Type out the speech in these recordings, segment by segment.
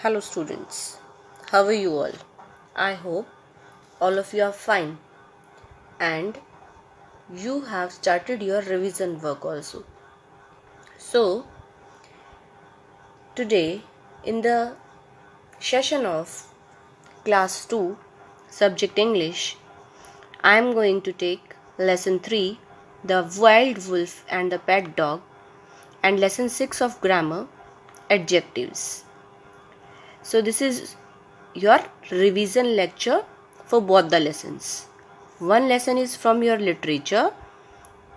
Hello students, how are you all? I hope all of you are fine and you have started your revision work also. So, today in the session of class 2 subject English, I am going to take lesson 3 the wild wolf and the pet dog and lesson 6 of grammar adjectives. So this is your revision lecture for both the lessons. One lesson is from your literature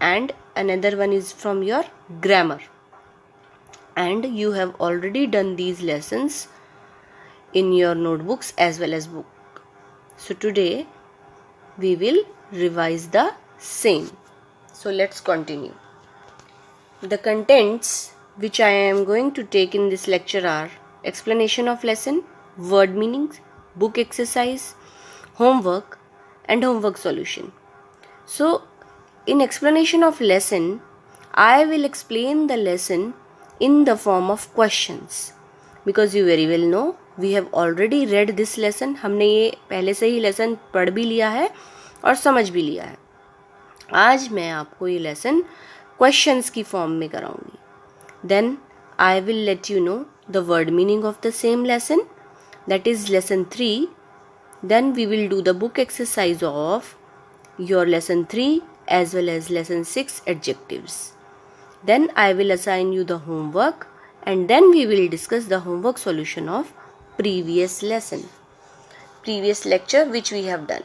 and another one is from your grammar. And you have already done these lessons in your notebooks as well as book. So today we will revise the same. So let's continue. The contents which I am going to take in this lecture are explanation of lesson, word meanings, book exercise, homework and homework solution. So in explanation of lesson, I will explain the lesson in the form of questions because you very well know we have already read this lesson. हमने ये पहले से ही lesson पढ़ भी लिया है और समझ भी लिया है. आज मैं आपको ये lesson questions की form में कराऊंगी. Then I will let you know the word meaning of the same lesson, that is lesson 3. Then we will do the book exercise of your lesson 3 as well as lesson 6 adjectives. Then I will assign you the homework and then we will discuss the homework solution of previous lesson, previous lecture which we have done.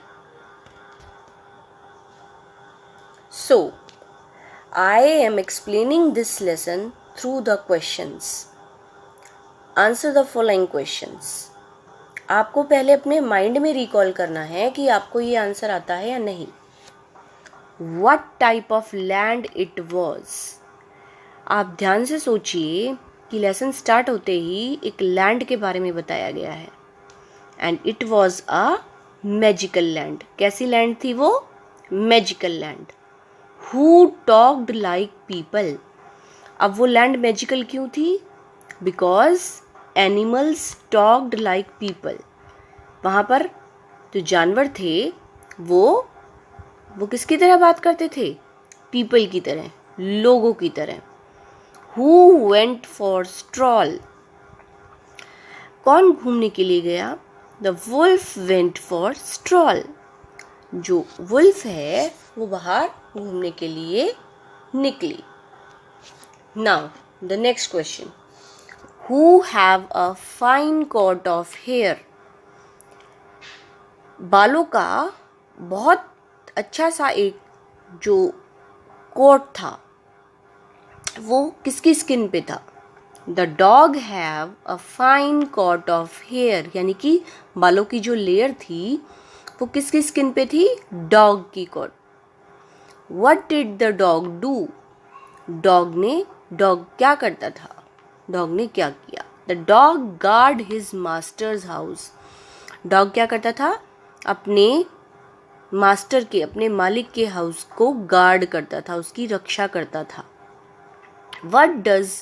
So, I am explaining this lesson through the questions. Answer the following questions. आपको पहले अपने mind में recall करना है कि आपको ये answer आता है या नहीं. What type of land it was? आप ध्यान से सोचिए कि लेसन स्टार्ट होते ही एक लैंड के बारे में बताया गया है. And it was a magical land. कैसी लैंड थी वो? Magical land. Who talked like people. अब वो लैंड मैजिकल क्यों थी? Because animals talked like people. वहाँ पर जो जानवर थे वो किसकी तरह बात करते थे? पीपल की तरह, लोगों की तरह. Who went for stroll. कौन घूमने के लिए गया? The wolf went for stroll. जो वुल्फ है वो बाहर घूमने के लिए निकली. Now the next question. Who have a fine coat of hair. बालों का बहुत अच्छा सा एक जो कोट था वो किसकी स्किन पे था? The dog have a fine coat of hair. यानी कि बालों की जो लेयर थी वो किसकी स्किन पे थी? डॉग की coat. What did the dog do. Dog क्या करता था? डॉग ने क्या किया? The dog guard his master's house. Dog क्या करता था? अपने मास्टर के, अपने मालिक के हाउस को गार्ड करता था, उसकी रक्षा करता था. What does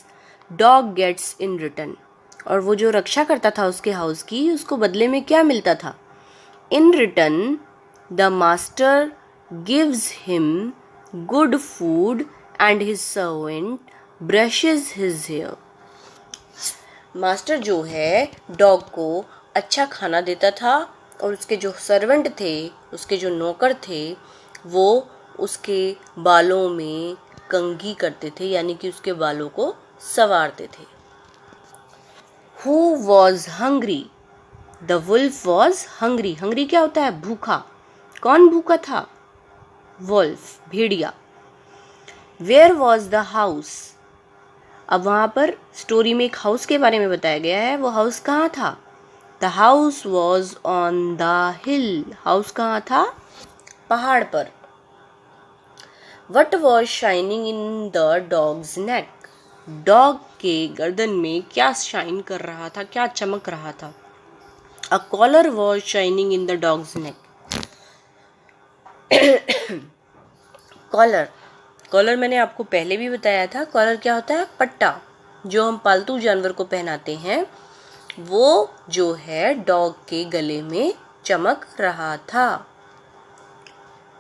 dog gets in return. और वो जो रक्षा करता था उसके हाउस की, उसको बदले में क्या मिलता था? In return, the master gives him good food and his servant brushes his hair. Master जो है डॉग को अच्छा खाना देता था और उसके जो सर्वेंट थे, उसके जो नौकर थे, वो उसके बालों में कंघी करते थे, यानी कि उसके बालों को संवारते थे. Who was hungry. The wolf was hungry. hungry क्या होता है? भूखा. कौन भूखा था? wolf, Bhediya. Where was the house. अब वहाँ पर स्टोरी में एक हाउस के बारे में बताया गया है. वो हाउस कहाँ था? The house was on the hill. House कहाँ था? पहाड़ पर. What was shining in the dog's neck. Dog के गर्दन में क्या शाइन कर रहा था, क्या चमक रहा था? A collar was shining in the dog's neck. Collar मैंने आपको पहले भी बताया था. कॉलर क्या होता है? पट्टा, जो हम पालतू जानवर को पहनाते हैं वो जो है डॉग के गले में चमक रहा था।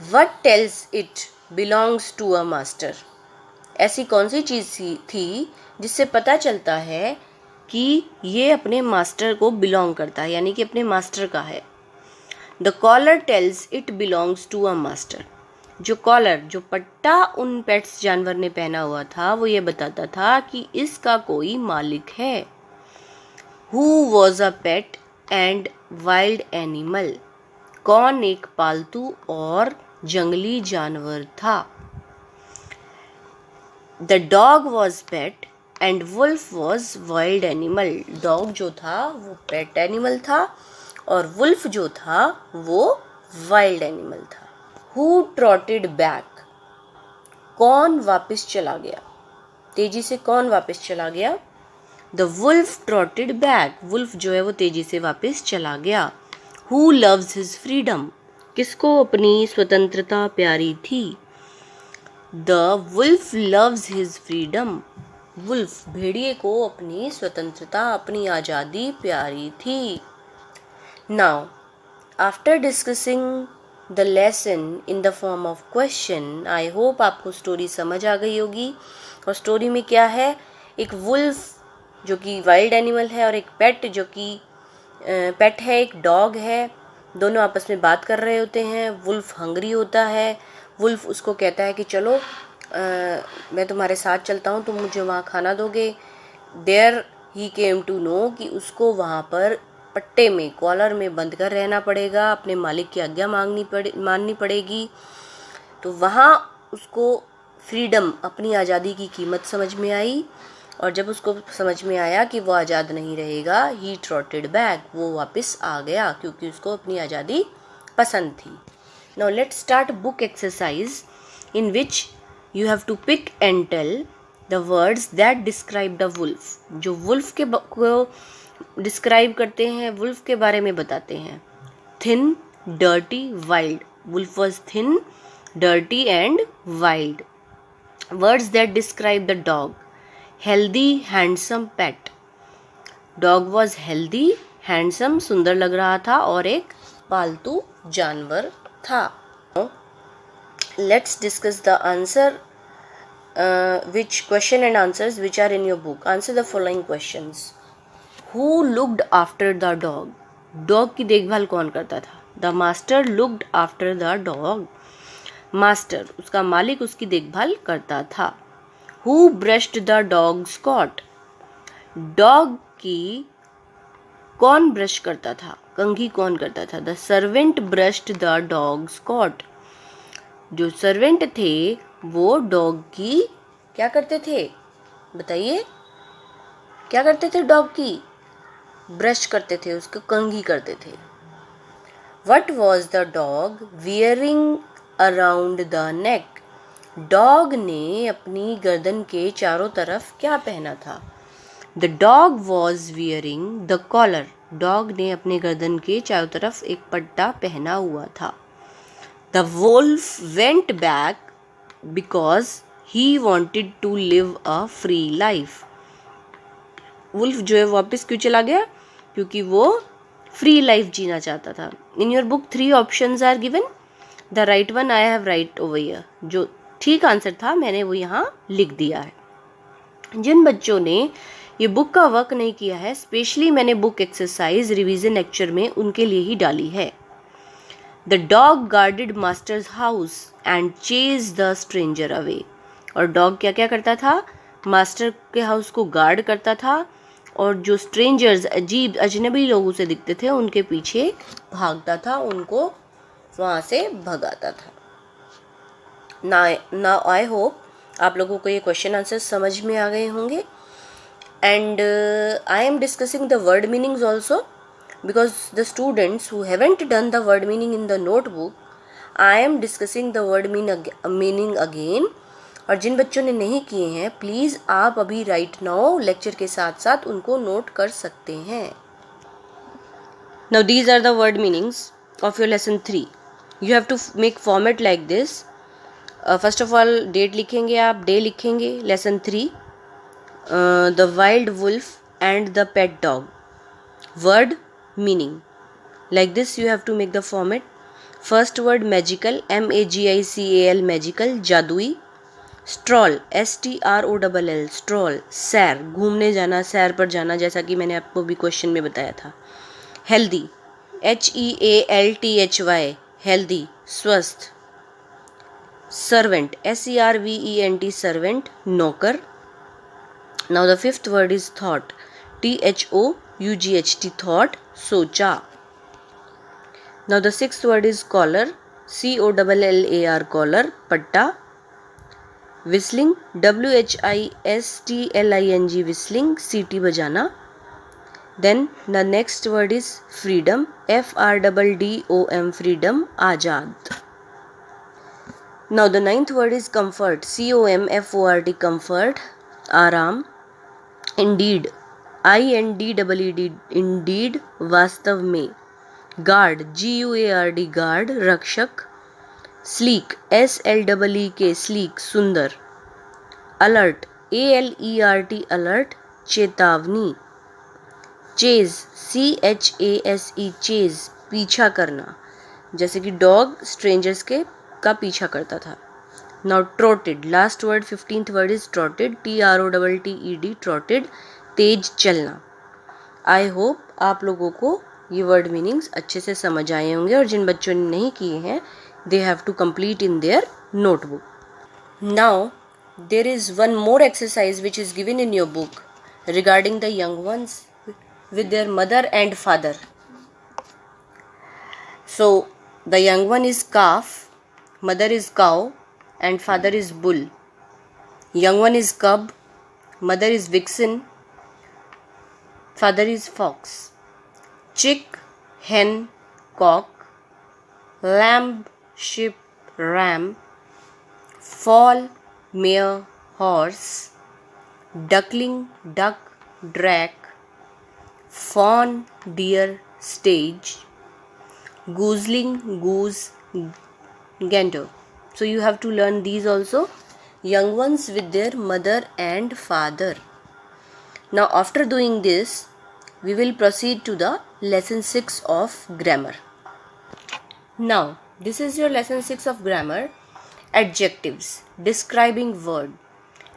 What tells it belongs to a master? ऐसी कौन सी चीज़ थी जिससे पता चलता है कि ये अपने मास्टर को बिलोंग करता है, यानी कि अपने मास्टर का है। The collar tells it belongs to a master. जो कॉलर, जो पट्टा उन पेट्स जानवर ने पहना हुआ था, वो ये बताता था कि इसका कोई मालिक है। Who was a pet and wild animal? कौन एक पालतू और जंगली जानवर था। The dog was pet and wolf was wild animal. Dog जो था वो पेट एनिमल था और वुल्फ जो था वो वाइल्ड एनिमल था। Who trotted back? कौन वापस चला गया, तेजी से कौन वापस चला गया। The wolf trotted back. Wolf जो है वो तेजी से वापस चला गया। Who loves his freedom? किसको अपनी स्वतंत्रता प्यारी थी। The wolf loves his freedom. Wolf भेड़िए को अपनी स्वतंत्रता, अपनी आज़ादी प्यारी थी। Now, after discussing the lesson in the form of question, I hope आपको स्टोरी समझ आ गई होगी। और स्टोरी में क्या है, एक वुल्फ जो कि वाइल्ड एनिमल है और एक पेट जो कि पेट है, एक डॉग है। दोनों आपस में बात कर रहे होते हैं। वुल्फ हंग्री होता है। वुल्फ उसको कहता है कि चलो मैं तुम्हारे साथ चलता हूँ, तुम मुझे वहाँ खाना दोगे। There he came to know कि उसको वहाँ पर पट्टे में, कॉलर में बंद कर रहना पड़ेगा, अपने मालिक की आज्ञा माननी पड़ेगी। तो वहाँ उसको फ्रीडम, अपनी आज़ादी की कीमत समझ में आई। और जब उसको समझ में आया कि वो आज़ाद नहीं रहेगा, ही ट्रॉटेड बैक, वो वापस आ गया क्योंकि उसको अपनी आज़ादी पसंद थी। Now let's start book exercise in which you have to pick and tell the words that describe the wolf. जो वुल्फ को डिस्क्राइब करते हैं, वुल्फ के बारे में बताते हैं। Thin, dirty, wild. Wolf was thin, dirty and wild. Words that describe the dog. Healthy, handsome, pet. Dog was healthy, handsome, सुंदर लग रहा था और एक पालतू जानवर था। Let's discuss the answer which question and answers which are in your book. Answer the following questions. Who looked after the dog? Dog की देखभाल कौन करता था? The master looked after the dog. Master, उसका मालिक उसकी देखभाल करता था। Who brushed the dog's coat? Dog की कौन ब्रश करता था? कंघी कौन करता था? The servant brushed the dog's coat. जो सर्वेंट थे वो डॉग की क्या करते थे? बताइए, क्या करते थे? डॉग की ब्रश करते थे, उसको कंघी करते थे। What was the dog wearing around the neck? Dog ने अपनी गर्दन के चारों तरफ क्या पहना था? The dog was wearing the collar. Dog ने अपने गर्दन के चारों तरफ एक पट्टा पहना हुआ था। The wolf went back because he wanted to live a free life. Wolf जो है वापस क्यों चला गया? क्योंकि वो फ्री लाइफ जीना चाहता था। In your book 3 options are given. The right one I have write over here. जो ठीक आंसर था मैंने वो यहाँ लिख दिया है। जिन बच्चों ने ये बुक का वर्क नहीं किया है, स्पेशली मैंने बुक एक्सरसाइज रिवीजन लेक्चर में उनके लिए ही डाली है। The dog guarded master's house and chased the stranger away. और डॉग क्या क्या करता था? मास्टर के हाउस को गार्ड करता था और जो स्ट्रेंजर्स, अजीब अजनबी लोगों से दिखते थे उनके पीछे भागता था, उनको वहाँ से भगाता था। Now I hope आप लोगों को ये क्वेश्चन आंसर समझ में आ गए होंगे। And I am discussing the word meanings also. Because the students who haven't done the word meaning in the notebook, I am discussing the word meaning again. और जिन बच्चों ने नहीं किए हैं, प्लीज़ आप अभी राइट नाउ लेक्चर के साथ साथ उनको नोट कर सकते हैं। Now these are the word meanings of your lesson 3. You have to make format like this. First of all date लिखेंगे आप, डे लिखेंगे। lesson 3 the wild wolf and the pet dog. Word meaning. Like this you have to make the format. First word magical, magical, magical, जादुई. Stroll, stroll, stroll, सैर, घूमने जाना, सैर पर जाना, जैसा कि मैंने आपको भी क्वेश्चन में बताया था. Healthy, healthy, healthy, स्वस्थ. Servant, servant, servant, नौकर. Now the fifth word is thought, thought, thought, सोचा. Now the sixth word is collar, collar, collar, पट्टा. Whistling, whistle, whistling, सीटी बजाना. Then the next word is freedom, freedom, freedom, Azad. Now the ninth word is comfort, comfort, comfort, आराम. Indeed, indeed, वास्तव में. Guard, guard, guard, रक्षक. Sleek, sleek, sleek, सुंदर. Alert, alert, alert, चेतावनी. Chase, chase, chase, पीछा करना, जैसे कि डॉग स्ट्रेंजर्स का पीछा करता था. Now trotted, last word, 15th word is trotted, trotted, trotted, तेज चलना. आई होप आप लोगों को ये वर्ड मीनिंग्स अच्छे से समझ आए होंगे, और जिन बच्चों ने नहीं किए हैं they have to complete in their notebook. Now there is one more exercise which is given in your book regarding the young ones with their mother and father. So the young one is calf, mother is cow, and father is bull. Young one is cub, mother is vixen, father is fox. Chick, hen, cock, lamb, sheep, ram, foal, mare, horse, duckling, duck, drake, fawn, deer, stage, gooseling, goose, gander. So you have to learn these also, young ones with their mother and father. Now after doing this, we will proceed to the lesson 6 of grammar. Now this is your lesson 6 of grammar, adjectives, describing word.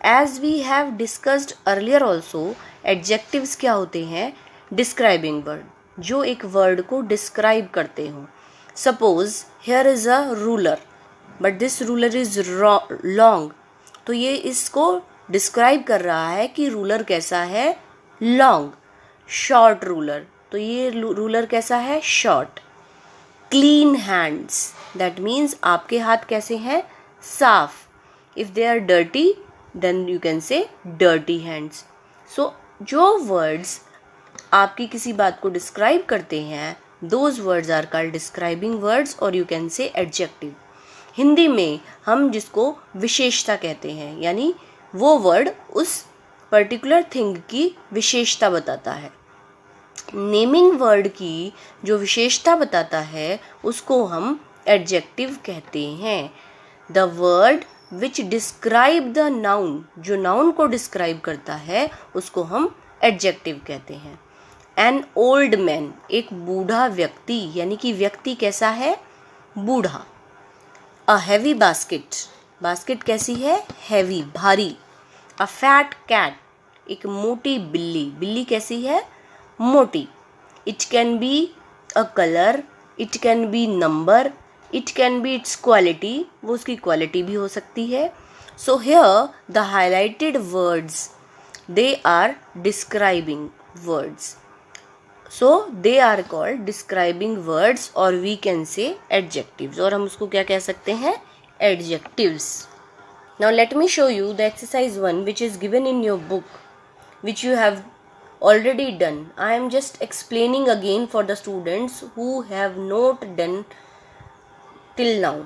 As we have discussed earlier also, adjectives क्या होते हैं? Describing word, जो एक word को describe करते हो. Suppose here is a ruler, but this ruler is long, तो ये इसको डिस्क्राइब कर रहा है कि रूलर कैसा है, लॉन्ग. शॉर्ट रूलर, तो ये रूलर कैसा है, short. Clean hands, that means आपके हाथ कैसे हैं, साफ. If they are dirty then you can say dirty hands. So जो वर्ड्स आपकी किसी बात को डिस्क्राइब करते हैं, those words are called describing words, और you can say adjective. Hindi में हम जिसको विशेषता कहते हैं, यानी वो वर्ड उस पर्टिकुलर थिंग की विशेषता बताता है. नेमिंग वर्ड की जो विशेषता बताता है उसको हम एडजेक्टिव कहते हैं. The word which describe the noun, जो नाउन को डिस्क्राइब करता है उसको हम एडजेक्टिव कहते हैं. एन ओल्ड मैन, एक बूढ़ा व्यक्ति, यानी कि व्यक्ति कैसा है, बूढ़ा. अ हैवी बास्केट, बास्केट कैसी है, हैवी, भारी. अ फैट कैट, एक मोटी बिल्ली, बिल्ली कैसी है, मोटी. It can be a colour, it can be number, it can be it's quality, वो उसकी क्वालिटी भी हो सकती है. So here the highlighted words, they are describing words, so they are called describing words, or we can say adjectives, और हम उसको क्या कह सकते हैं, adjectives. Now let me show you the exercise 1 which is given in your book, which you have already done. I am just explaining again for the students who have not done till now.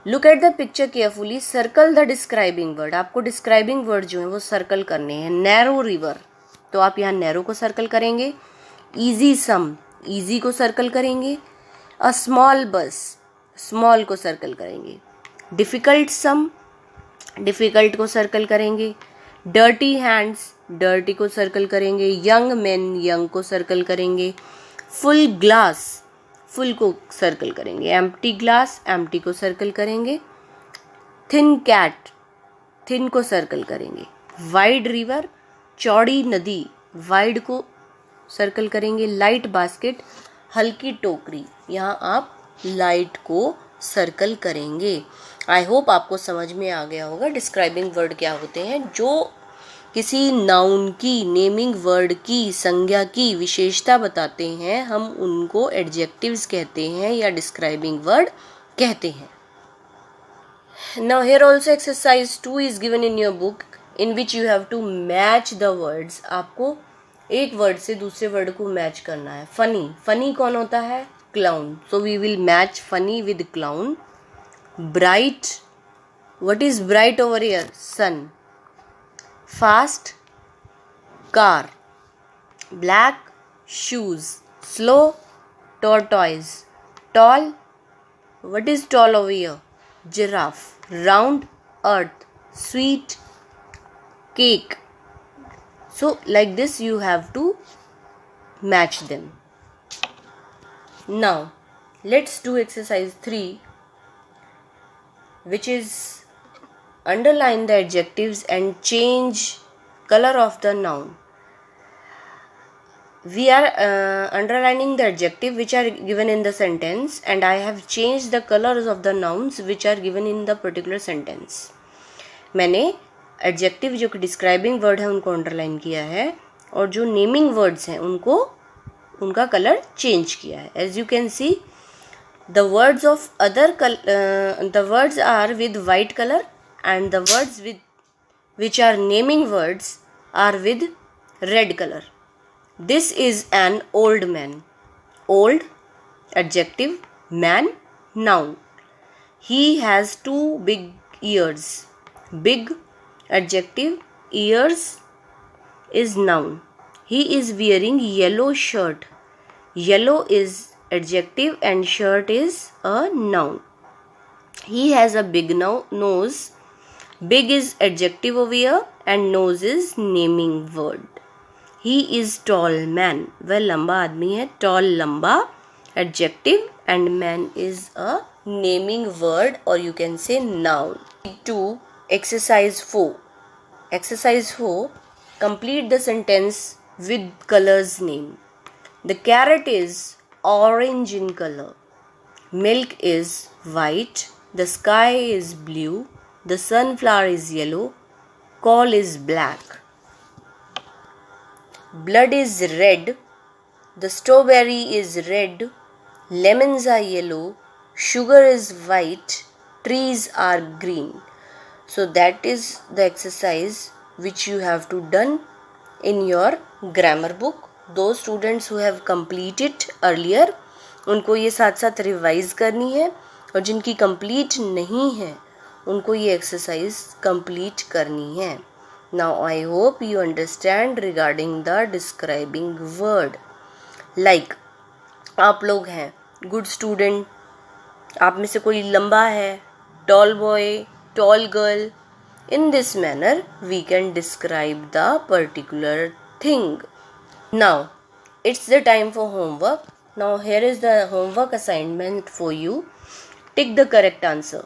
Look at the picture carefully, circle the describing word. आपको describing word जो है वो circle करने हैं. Narrow river, तो आप यहाँ narrow को सर्कल करेंगे. ईजी सम, ईजी को सर्कल करेंगे. अ स्मॉल बस, स्मॉल को सर्कल करेंगे. डिफ़िकल्ट सम, डिफ़िकल्ट को सर्कल करेंगे. डर्टी हैंड्स, डर्टी को सर्कल करेंगे, यंग मैन यंग को सर्कल करेंगे, फुल ग्लास फुल को सर्कल करेंगे, एम्प्टी ग्लास एम्प्टी को सर्कल करेंगे, थिन कैट थिन को सर्कल करेंगे, वाइड रिवर चौड़ी नदी वाइड को सर्कल करेंगे, लाइट बास्केट हल्की टोकरी, यहाँ आप लाइट को सर्कल करेंगे। आई होप आपको समझ में आ गया होगा डिस्क्राइबिंग वर्ड क्या होते हैं। जो किसी नाउन की, नेमिंग वर्ड की, संज्ञा की विशेषता बताते हैं, हम उनको एडजेक्टिव्स कहते हैं या डिस्क्राइबिंग वर्ड कहते हैं। Now here also exercise 2 is given in your book in which you have to match the words. आपको एक वर्ड से दूसरे वर्ड को मैच करना है। फनी, फनी कौन होता है? Clown. So we will match funny with clown. Bright, what is bright over here? Sun. Fast, car. Black, shoes. Slow, tortoise. Tall, what is tall over here? Giraffe. Round, earth. Sweet, cake. So like this you have to match them. Now let's do exercise 3, which is underline the adjectives and change color of the noun. We are underlining the adjective which are given in the sentence, and I have changed the colors of the nouns which are given in the particular sentence. मैंने adjective जो कि describing word है उनको underline किया है, और जो naming words हैं उनको उनका कलर चेंज किया है. As you can see the words of other the words are with white colour and the words with which are naming words are with red color. This is an old man. Old, adjective, man, noun. He has 2 big ears. Big, adjective, ears is noun. He is wearing yellow shirt. Yellow is adjective and shirt is a noun. He has a big nose. Big is adjective over here and nose is naming word. He is tall man. वह लंबा आदमी है. Tall लंबा adjective and man is a naming word or you can say noun. To exercise 4. Exercise 4. Complete the sentence with colors name. The carrot is orange in color. Milk is white. The sky is blue. The sunflower is yellow. Coal is black. Blood is red. The strawberry is red. Lemons are yellow. Sugar is white. Trees are green. So that is the exercise which you have to done in your grammar book. Those students who have completed earlier, उनको ये साथ साथ revise करनी है, और जिनकी complete नहीं है उनको ये एक्सरसाइज कंप्लीट करनी है. Now I hope you understand regarding the describing word. Like आप लोग हैं गुड स्टूडेंट, आप में से कोई लंबा है, tall boy, tall girl. In this manner we can describe the particular thing. Now it's the time for homework. Now here is the homework assignment for you. Tick the correct answer.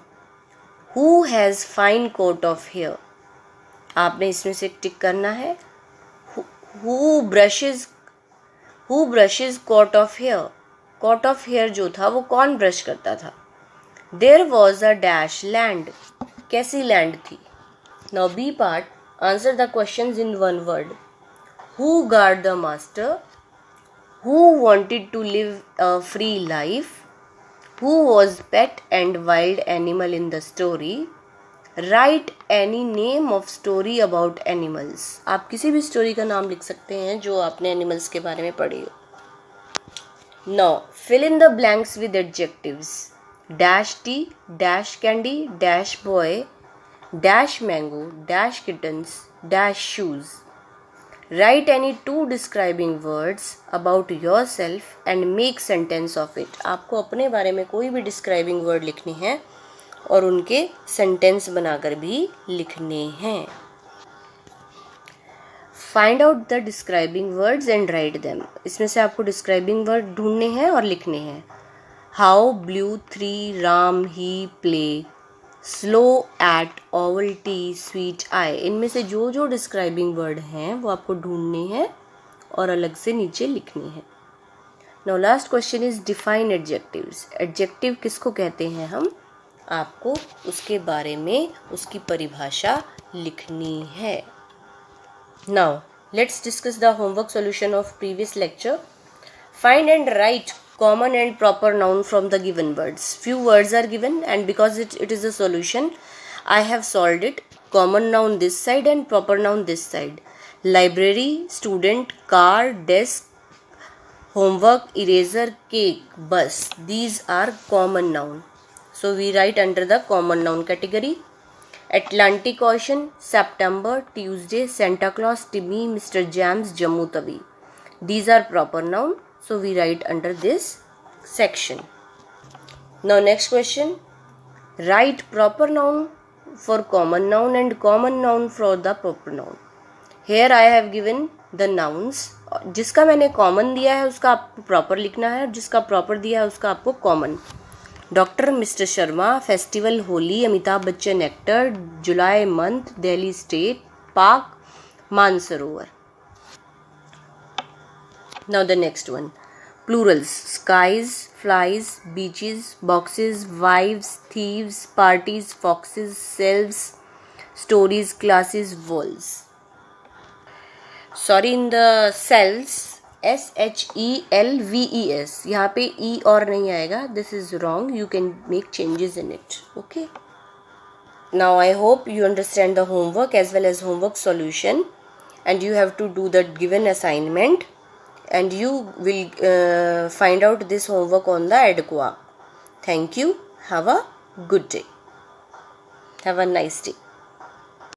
Who has fine coat of hair? आपने इसमें से टिक करना है. Who brushes coat of hair? Coat of hair जो था वो कौन brush करता था? There was a dash land. कैसी लैंड थी? Now B part. Answer the questions in one word. Who guard the master? Who wanted to live a free life? Who was pet and wild animal in the story? Write any name of story about animals. आप किसी भी story का नाम लिख सकते हैं जो आपने एनिमल्स के बारे में पढ़ी हो. Now fill in the blanks with adjectives. Dash tea, dash candy, dash boy, dash mango, dash kittens, dash shoes. Write any 2 describing words about yourself and make sentence of it. आपको अपने बारे में कोई भी describing word लिखने हैं और उनके sentence बनाकर भी लिखने हैं. Find out the describing words and write them. इसमें से आपको डिस्क्राइबिंग वर्ड ढूंढने हैं और लिखने हैं. How blue 3 Ram he play, slow eight Oval T sweet I. इनमें से जो जो डिस्क्राइबिंग वर्ड हैं वो आपको ढूंढने हैं और अलग से नीचे लिखने हैं. Now last question is define adjectives. Adjective किसको कहते हैं हम, आपको उसके बारे में उसकी परिभाषा लिखनी है. Now let's discuss the homework solution of previous lecture. Find and right common and proper noun from the given words. Few words are given and because it is a solution, I have solved it. Common noun this side and proper noun this side. Library, student, car, desk, homework, eraser, cake, bus. These are common noun. So we write under the common noun category. Atlantic Ocean, September, Tuesday, Santa Claus, Timmy, Mr. Jams, Jammu Tawi. These are proper noun. So we write under this section. Now next question. Write proper noun for common noun and common noun for the proper noun. Here I have given the nouns. जिसका मैंने common दिया है उसका आपको proper लिखना है, जिसका proper दिया है उसका आपको common. Doctor mister Sharma, festival Holi, Amitabh Bachchan actor, July month, Delhi state, park, Mansarovar. Now the next one. Plurals. Skies, flies, beaches, boxes, wives, thieves, parties, foxes, selves, stories, classes, walls. Sorry, in the cells, SHELVES. यहाँ पे E और नहीं आएगा. This is wrong. You can make changes in it. Okay. Now I hope you understand the homework as well as homework solution, and you have to do the given assignment. And you will find out this homework on the Edquark. Thank you. Have a good day. Have a nice day.